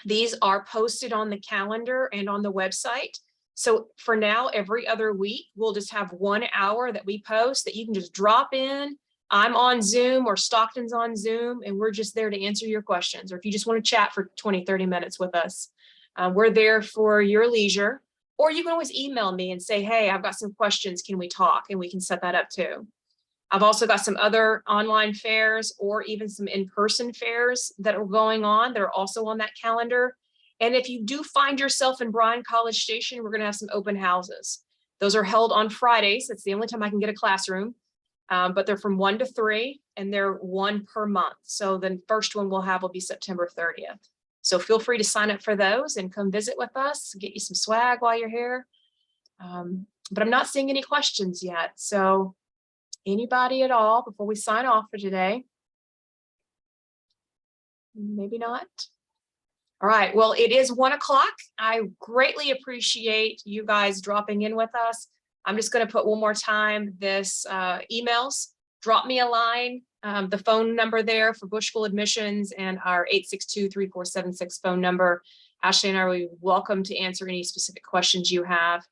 Speaker 1: These are posted on the calendar and on the website. So for now, every other week, we'll just have 1 hour that we post that you can just drop in. I'm on Zoom or Stockton's on Zoom, and we're just there to answer your questions. Or if you just want to chat for 20, 30 minutes with us, we're there for your leisure. Or you can always email me and say, hey, I've got some questions. Can we talk? And we can set that up too. I've also got some other online fairs or even some in-person fairs that are going on that are also on that calendar. And if you do find yourself in Bryan College Station, we're going to have some open houses. Those are held on Fridays. That's the only time I can get a classroom. But they're from 1 to 3 and they're one per month. So the first one we'll have will be September 30th. So feel free to sign up for those and come visit with us, get you some swag while you're here. But I'm not seeing any questions yet. So anybody at all before we sign off for today? Maybe not. All right, well, it is 1 o'clock. I greatly appreciate you guys dropping in with us. I'm just going to put one more time this emails. Drop me a line, the phone number there for Bush School admissions and our 862-3476 phone number. Ashley and I will be welcome to answer any specific questions you have.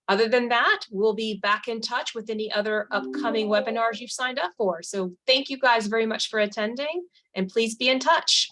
Speaker 1: Other than that, we'll be back in touch with any other upcoming webinars you've signed up for. So thank you guys very much for attending and please be in touch.